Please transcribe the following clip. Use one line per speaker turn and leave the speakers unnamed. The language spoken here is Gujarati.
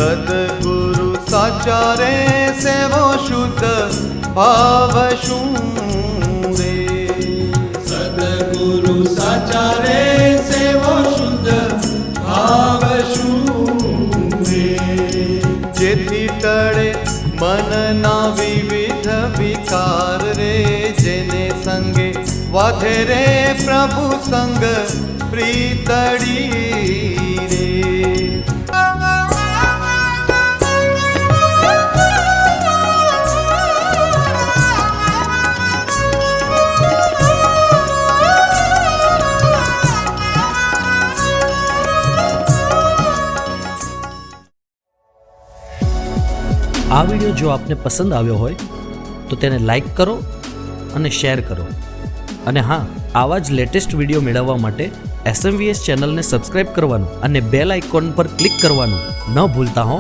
સદગુરુ સાચા રે સેવો શુદ્ધ ભાવ શું રે?
સદગુરુ સાચા રે સેવો શુદ્ધ ભાવ શું રે?
જેથી ટળે મનના વિવિધ વિકાર રે, જેને સંગે વાધે રે પ્રભુ સંગ પ્રીતડી રે.
આ વિડીયો જો આપને પસંદ આવ્યો હોય તો તેને લાઈક કરો અને શેર કરો. અને હા, આવા જ લેટેસ્ટ વિડીયો મેળવવા માટે SMVS ચેનલને સબસ્ક્રાઈબ કરવાનું અને બેલ આઇકોન પર ક્લિક કરવાનું ન ભૂલતા હો.